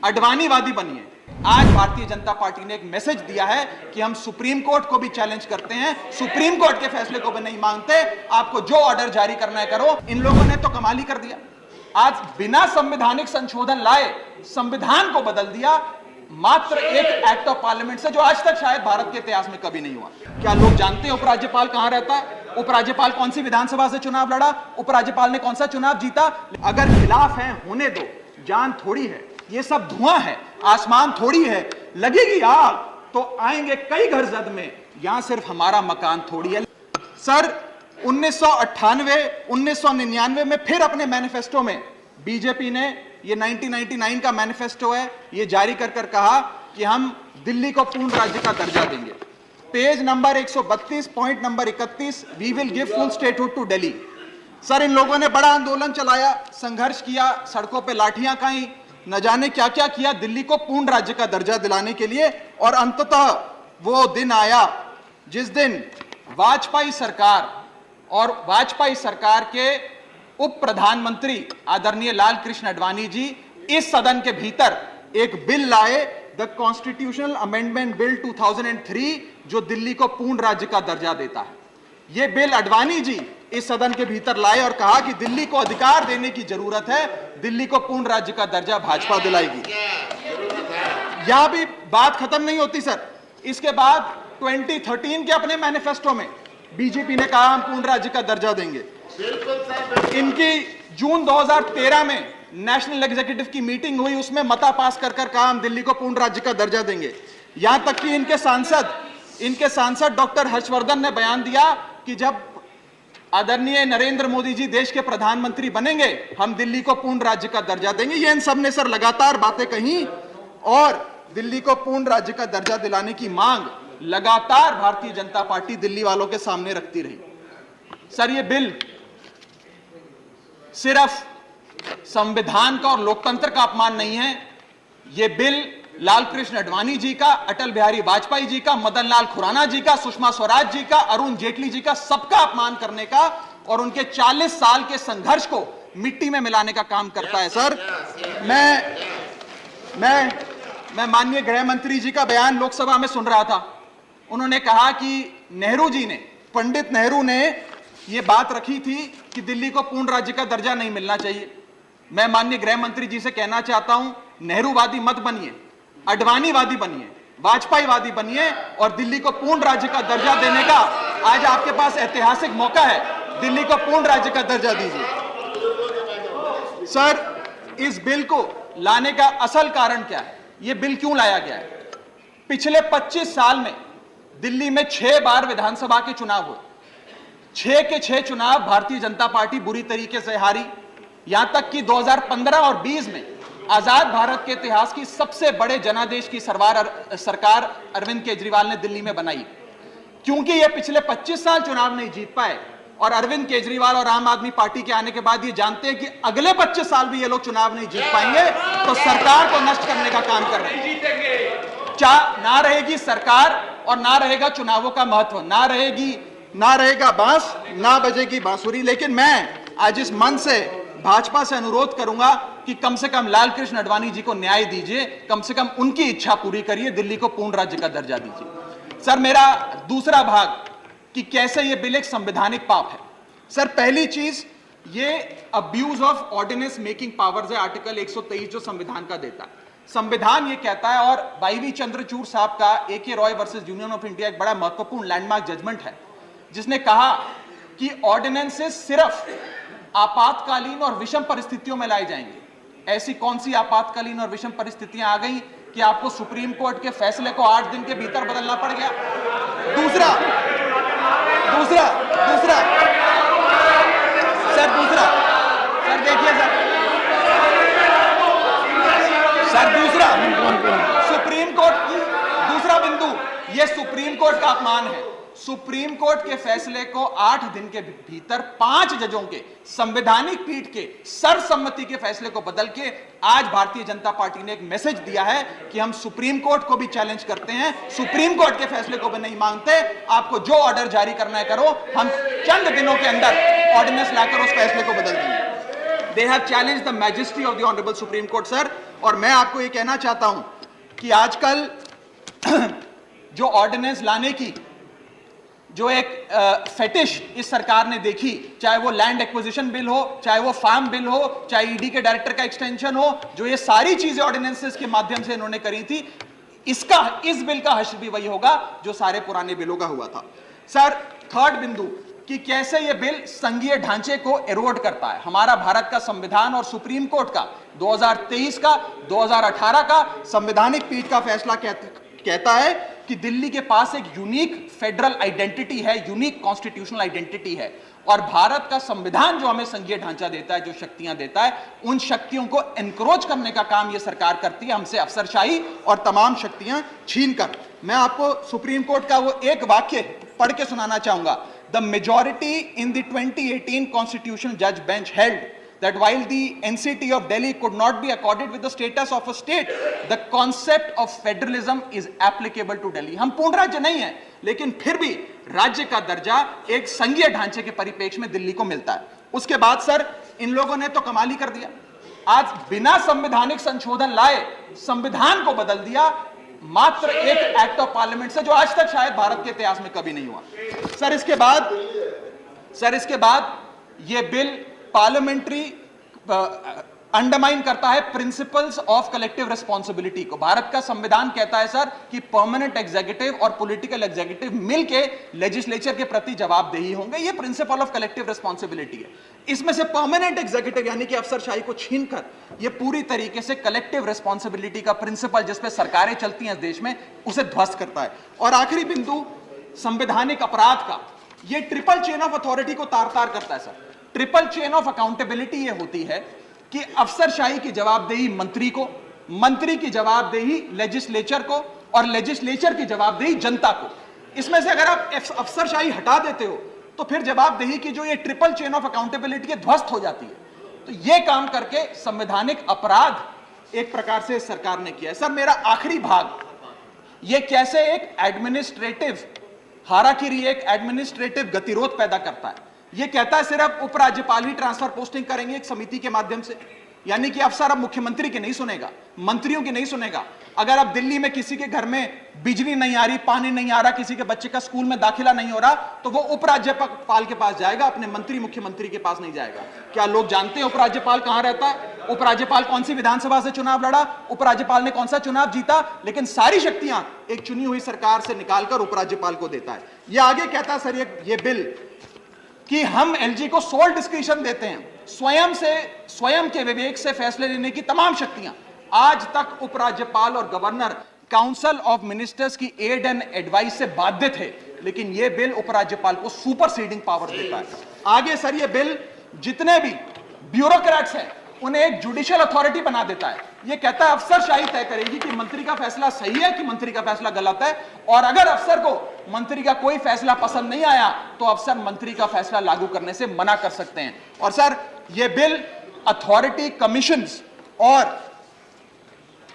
अडवाणीवादी बनिए। आज भारतीय जनता पार्टी ने एक मैसेज दिया है कि हम सुप्रीम कोर्ट को भी चैलेंज करते हैं, सुप्रीम कोर्ट के फैसले को भी नहीं मांगते, आपको जो ऑर्डर जारी करना है करो। इन लोगों ने तो कमाल ही कर दिया, आज बिना संवैधानिक संशोधन लाए संविधान को बदल दिया, मात्र एक एक्ट ऑफ पार्लियामेंट से, जो आज तक शायद भारत के इतिहास में कभी नहीं हुआ। क्या लोग जानते हैं उपराज्यपाल कहां रहता है? उपराज्यपाल कौन सी विधानसभा से चुनाव लड़ा? उपराज्यपाल ने कौन सा चुनाव जीता? अगर खिलाफ है होने दो, जान थोड़ी है, ये सब धुआं है, आसमान थोड़ी है, लगेगी आग तो आएंगे कई घर जद में, यहां सिर्फ हमारा मकान थोड़ी है। सर 1998 1999 में फिर अपने मैनिफेस्टो में बीजेपी ने, ये 1999 का मैनिफेस्टो है, ये जारी कर कहा कि हम दिल्ली को पूर्ण राज्य का दर्जा देंगे। Page number 132 point number 31, we will give full statehood to Delhi. Sir इन लोगों ने बड़ा आंदोलन चलाया, संघर्ष किया, सड़कों पे लाठियां खाई, न जाने क्या क्या किया दिल्ली को पूर्ण राज्य का दर्जा दिलाने के लिए। और अंततः वो दिन आया जिस दिन वाजपेयी सरकार और वाजपेयी सरकार के उप प्रधानमंत्री आदरणीय लाल कृष्ण आडवाणी जी इस सदन के भीतर एक बिल लाए, द कॉन्स्टिट्यूशनल अमेंडमेंट बिल 2003, जो दिल्ली को पूर्ण राज्य का दर्जा देता है। यह बिल आडवाणी जी इस सदन के भीतर लाए और कहा कि दिल्ली को अधिकार देने की जरूरत है, दिल्ली को पूर्ण राज्य का दर्जा भाजपा दिलाएगी। यहां भी बात खत्म नहीं होती सर। इसके बाद 2013 के अपने मैनिफेस्टो में बीजेपी ने कहा हम पूर्ण राज्य का दर्जा देंगे। इनकी जून 2013 में नेशनल एग्जीक्यूटिव की मीटिंग हुई, उसमें मता पास कर कहा हम दिल्ली को पूर्ण राज्य का दर्जा देंगे। यहां तक कि इनके सांसद डॉक्टर हर्षवर्धन ने बयान दिया कि जब आदरणीय नरेंद्र मोदी जी देश के प्रधानमंत्री बनेंगे हम दिल्ली को पूर्ण राज्य का दर्जा देंगे। ये इन सब ने सर लगातार बातें कही और दिल्ली को पूर्ण राज्य का दर्जा दिलाने की मांग लगातार भारतीय जनता पार्टी दिल्ली वालों के सामने रखती रही। सर ये बिल सिर्फ संविधान का और लोकतंत्र का अपमान नहीं है, ये बिल लाल कृष्ण आडवाणी जी का, अटल बिहारी वाजपेयी जी का, मदन लाल खुराना जी का, सुषमा स्वराज जी का, अरुण जेटली जी का, सबका अपमान करने का और उनके 40 साल के संघर्ष को मिट्टी में मिलाने का काम करता है। सर मैं माननीय गृह मंत्री जी का बयान लोकसभा में सुन रहा था। उन्होंने कहा कि नेहरू जी ने, पंडित नेहरू ने यह बात रखी थी कि दिल्ली को पूर्ण राज्य का दर्जा नहीं मिलना चाहिए। मैं माननीय गृह मंत्री जी से कहना चाहता हूं, नेहरूवादी मत बनिए, अडवाणीवादी बनिए, वाजपेयीवादी बनिए और दिल्ली को पूर्ण राज्य का दर्जा देने का आज आपके पास ऐतिहासिक मौका है। दिल्ली को पूर्ण राज्य का दर्जा दीजिए। सर इस बिल को लाने का असल कारण क्या है? यह बिल क्यों लाया गया है? पिछले 25 साल में दिल्ली में 6 बार विधानसभा के चुनाव हुए, 6 के 6 चुनाव भारतीय जनता पार्टी बुरी तरीके से हारी। यहां तक कि 2015 और 20 में आजाद भारत के इतिहास की सबसे बड़े जनादेश की सरकार अरविंद केजरीवाल ने दिल्ली में बनाई। क्योंकि ये पिछले 25 साल चुनाव नहीं जीत पाए और अरविंद केजरीवाल और आम आदमी पार्टी के आने के बाद ये जानते हैं कि अगले 25 साल भी ये लोग चुनाव नहीं जीत पाएंगे, तो सरकार को नष्ट करने का काम कर रहे हैं। ना रहेगी सरकार और ना रहेगा चुनावों का महत्व, ना रहेगा बांस, ना बजेगी बांसुरी। लेकिन मैं आज इस मन से भाजपा से अनुरोध करूंगा कि कम से कम लाल कृष्ण आडवाणी जी को न्याय दीजिए, कम से कम उनकी इच्छा पूरी करिए, दिल्ली को पूर्ण राज्य का दर्जा दीजिए। सर मेरा दूसरा भाग कि कैसे यह बिल एक संवैधानिक पाप है। सर पहली चीज, ये abuse of ordinance making powers है, आर्टिकल 123 जो संविधान का देता है। संविधान ये कहता है, और वाईवी चंद्रचूड़ साहब का AK Roy versus union of India एक बड़ा महत्वपूर्ण लैंडमार्क जजमेंट है, जिसने कहा कि ऑर्डिनेंसेस सिर्फ आपातकालीन और विषम परिस्थितियों में लाए जाएंगे। ऐसी कौन सी आपातकालीन और विषम परिस्थितियां आ गई कि आपको सुप्रीम कोर्ट के फैसले को 8 दिन के भीतर बदलना पड़ गया? दूसरा देखिए सुप्रीम कोर्ट की दूसरा बिंदु, यह सुप्रीम कोर्ट का अपमान है। सुप्रीम कोर्ट के फैसले को 8 दिन के भीतर 5 जजों के संवैधानिक पीठ के सर्वसम्मति के फैसले को बदल के आज भारतीय जनता पार्टी ने एक मैसेज दिया है कि हम सुप्रीम कोर्ट को भी चैलेंज करते हैं, सुप्रीम कोर्ट के फैसले को भी नहीं मांगते, आपको जो ऑर्डर जारी करना है करो, हम चंद दिनों के अंदर ऑर्डिनेंस लाकर उस फैसले को बदल देंगे। They have challenged the majesty of the Honorable Supreme Court, sir. और मैं आपको ये कहना चाहता हूं कि आजकल जो ऑर्डिनेंस लाने की जो एक फेटिश इस सरकार ने देखी, चाहे वो लैंड एक्विजिशन बिल हो, चाहे वो फार्म बिल हो, चाहे ईडी के डायरेक्टर का एक्सटेंशन हो, जो ये सारी चीजें ऑर्डिनेंसेस के माध्यम से इन्होंने करी थी, इस बिल का हश्र भी वही होगा जो सारे पुराने बिलों का हुआ था। सर, थर्ड बिंदु कि कैसे ये बिल संघीय ढांचे को एरोड करता है। हमारा भारत का संविधान और सुप्रीम कोर्ट का 2023 का 2018 का संवैधानिक पीठ का फैसला कहता है कि दिल्ली के पास एक यूनिक फेडरल आइडेंटिटी है, यूनिक कॉन्स्टिट्यूशनल आइडेंटिटी है, और भारत का संविधान जो हमें संघीय ढांचा देता है, जो शक्तियां देता है, उन शक्तियों को एनक्रोच करने का काम यह सरकार करती है, हमसे अफसरशाही और तमाम शक्तियां छीनकर। मैं आपको सुप्रीम कोर्ट का वो एक वाक्य पढ़ के सुनाना चाहूंगा। The majority in the 2018 constitutional जज bench held that while the NCT of Delhi could not be accorded with the status of a state, the concept of federalism is applicable to Delhi. हम पूर्ण राज्य नहीं है, लेकिन फिर भी राज्य का दर्जा एक संघीय ढांचे के परिप्रेक्ष्य में दिल्ली को मिलता है। उसके बाद सर, इन लोगों ने तो कमाल ही कर दिया। आज बिना संवैधानिक संशोधन लाए संविधान को बदल दिया, मात्र एक एक्ट ऑफ पार्लियामेंट से, जो आज तक शायद भारत के इतिहास में कभी नहीं हुआ। सर, इसके बाद यह बिल पार्लियामेंट्री अंडरमाइन करता है प्रिंसिपल्स ऑफ कलेक्टिव रिस्पांसिबिलिटी को। भारत का संविधान कहता है सर कि परमानेंट एग्जीक्यूटिव और पॉलिटिकल एग्जीक्यूटिव मिलके लेजिस्लेचर के प्रति जवाबदेही होंगे। ये प्रिंसिपल ऑफ कलेक्टिव रिस्पांसिबिलिटी है। इसमें से परमानेंट एग्जीक्यूटिव यानी कि अफसरशाही को छीनकर ये पूरी तरीके से कलेक्टिव रिस्पांसिबिलिटी का प्रिंसिपल, जिसपे सरकारें चलती हैं इस देश में, उसे ध्वस्त करता है। और आखिरी बिंदु संवैधानिक अपराध का, ये ट्रिपल चेन ऑफ अथॉरिटी को तार तार करता है sir. Triple chain of accountability ये होती है कि अफसरशाही की जवाबदेही मंत्री को, मंत्री की जवाबदेही लेजिस्लेचर को, और लेजिस्लेचर की जवाबदेही जनता को। इसमें से अगर आप अफसरशाही हटा देते हो तो फिर जवाबदेही की जो ये ट्रिपल चेन ऑफ अकाउंटेबिलिटी है ध्वस्त हो जाती है। तो ये काम करके संवैधानिक अपराध एक प्रकार से सरकार ने किया है। सर, मेरा आखिरी भाग, ये कैसे एक एडमिनिस्ट्रेटिव हाराकिरी, एक एडमिनिस्ट्रेटिव गतिरोध पैदा करता है। ये कहता है सिर्फ उपराज्यपाल ही ट्रांसफर पोस्टिंग करेंगे एक समिति के माध्यम से, यानी कि अफसर अब मुख्यमंत्री के नहीं सुनेगा, मंत्रियों की नहीं सुनेगा। अगर अब दिल्ली में किसी के घर में बिजली नहीं आ रही, पानी नहीं आ रहा, किसी के बच्चे का स्कूल में दाखिला नहीं हो रहा, तो वो उपराज्यपाल के पास जाएगा, अपने मंत्री मुख्यमंत्री के पास नहीं जाएगा। क्या लोग जानते हैं उपराज्यपाल कहां रहता है? उपराज्यपाल कौन सी विधानसभा से चुनाव लड़ा, उपराज्यपाल ने कौन सा चुनाव जीता? लेकिन सारी शक्तियां एक चुनी हुई सरकार से निकालकर उपराज्यपाल को देता है। ये आगे कहता है सर ये बिल कि हम एलजी को सोल डिस्क्रिशन देते हैं, स्वयं के विवेक से फैसले लेने की तमाम शक्तियां। आज तक उपराज्यपाल और गवर्नर काउंसिल ऑफ मिनिस्टर्स की एड एंड एडवाइस से बाध्य थे, लेकिन यह बिल उपराज्यपाल को सुपरसीडिंग पावर देता है। आगे सर, यह बिल जितने भी ब्यूरोक्रेट्स हैं उन्हें एक जुडिशियल अथॉरिटी बना देता है। यह कहता है अफसरशाही तय करेगी कि मंत्री का फैसला सही है कि मंत्री का फैसला गलत है, और अगर अफसर को मंत्री का कोई फैसला पसंद नहीं आया तो अफसर मंत्री का फैसला लागू करने से मना कर सकते हैं। और सर, यह बिल अथॉरिटी, कमीशंस और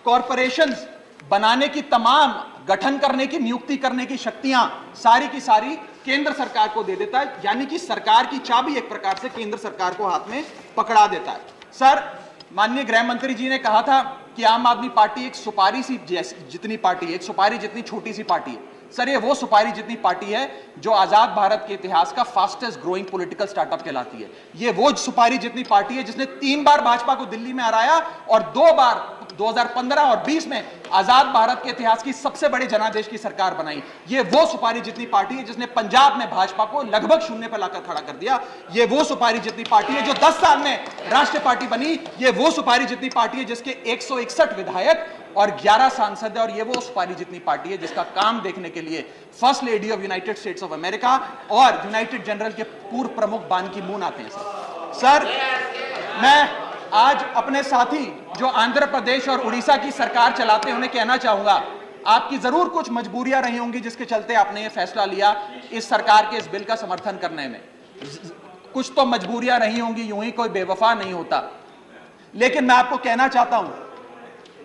कॉरपोरेशंस बनाने की, तमाम गठन करने की, नियुक्ति करने की शक्तियां सारी की सारी केंद्र सरकार को दे देता है, यानी कि सरकार की चाबी एक प्रकार से केंद्र सरकार को हाथ में पकड़ा देता है। सर, माननीय गृह मंत्री जी ने कहा था कि आम आदमी पार्टी एक सुपारी सी जितनी पार्टी है, एक सुपारी जितनी छोटी सी पार्टी है। सर, ये वो सुपारी जितनी पार्टी है जो आजाद भारत के इतिहास का फास्टेस्ट ग्रोइंग पॉलिटिकल स्टार्टअप कहलाती है। ये वो सुपारी जितनी पार्टी है जिसने 3 बार भाजपा को दिल्ली में हराया और 2 बार 2015 और 20 में आजाद भारत के इतिहास की सबसे बड़े जनादेश की सरकार बनाई। ये वो सुपारी जितनी पार्टी है जिसने पंजाब में भाजपा को लगभग शून्य पर लाकर खड़ा कर दिया। ये वो सुपारी जितनी पार्टी है जो 10 साल में राष्ट्रीय पार्टी बनी। ये वो सुपारी जितनी पार्टी है जिसके 161 विधायक और 11 सांसद है। और ये वो सुपारी जितनी पार्टी है जिसका काम देखने के लिए first lady of United states of America और यूनाइटेड जनरल के पूर्व प्रमुख बान की मून आते हैं। सर, मैं आज अपने साथी जो आंध्र प्रदेश और उड़ीसा की सरकार चलाते हैं उन्हें कहना चाहूंगा, आपकी जरूर कुछ मजबूरियां रही होंगी जिसके चलते आपने ये फैसला लिया इस सरकार के इस बिल का समर्थन करने में। कुछ तो मजबूरियां रही होंगी, यूं ही कोई बेवफा नहीं होता। लेकिन मैं आपको कहना चाहता हूं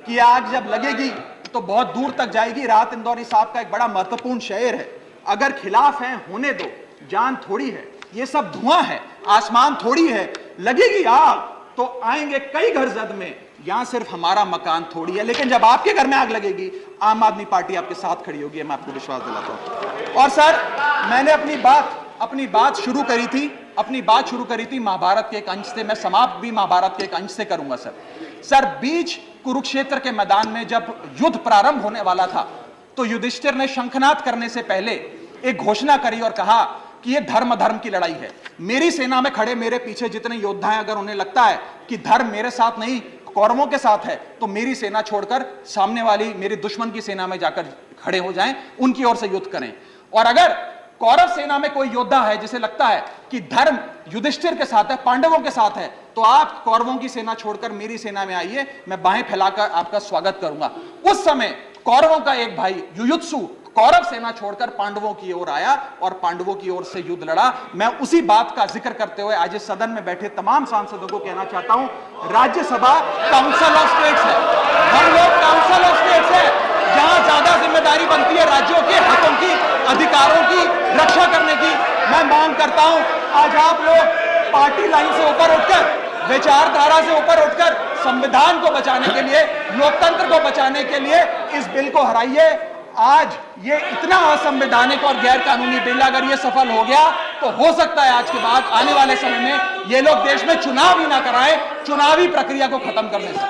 कि आग जब लगेगी तो बहुत दूर तक जाएगी। राहत इंदौरी साहब का एक बड़ा महत्वपूर्ण शेर है, अगर खिलाफ है होने दो, जान थोड़ी है, ये सब धुआं है, आसमान थोड़ी है, लगेगी आग तो आएंगे कई घर जद में, यहां सिर्फ हमारा मकान थोड़ी है, लेकिन जब आपके घर में आग लगेगी आम आदमी पार्टी आपके साथ खड़ी होगी, मैं आपको विश्वास दिलाता हूं। और सर, मैंने अपनी बात शुरू करी थी महाभारत के एक अंश से, मैं समाप्त भी महाभारत के एक अंश से करूंगा सर। बीच कुरुक्षेत्र के मैदान में जब युद्ध प्रारंभ होने वाला था तो युधिष्ठिर ने शंखनाद करने से पहले एक घोषणा करी और कहा कि यह धर्म की लड़ाई है। मेरी सेना में खड़े मेरे पीछे जितने योद्धा हैं, अगर उन्हें लगता है कि धर्म मेरे साथ नहीं कौरवों के साथ है, तो मेरी सेना छोड़कर सामने वाली मेरे दुश्मन की सेना में जाकर खड़े हो जाएं, उनकी ओर से युद्ध करें। और अगर कौरव सेना में कोई योद्धा है जिसे लगता है कि धर्म युधिष्ठिर के साथ है, पांडवों के साथ है, तो आप कौरवों की सेना छोड़कर मेरी सेना में आइए, मैं बाहें फैलाकर आपका स्वागत करूंगा। उस समय कौरवों का एक भाई युयुत्सु कौरव सेना छोड़कर पांडवों की ओर आया और पांडवों की ओर से युद्ध लड़ा। मैं उसी बात का जिक्र करते हुए आज इस सदन में बैठे तमाम सांसदों को कहना चाहता हूं, राज्यसभा काउंसिल ऑफ स्टेट्स है, हम लोग काउंसिल ऑफ स्टेट्स है, जहां ज्यादा जिम्मेदारी बनती है राज्यों के हितों की, अधिकारों की रक्षा करने की। मैं मांग करता हूं, आज आप लोग पार्टी लाइन से ऊपर उठकर, विचारधारा से ऊपर उठकर संविधान को बचाने के लिए, लोकतंत्र को बचाने के लिए इस बिल को हराइए। आज ये इतना असंवैधानिक और गैर कानूनी बिल अगर ये सफल हो गया तो हो सकता है आज के बाद आने वाले समय में ये लोग देश में चुनाव ही ना कराएं, चुनावी प्रक्रिया को खत्म करने से।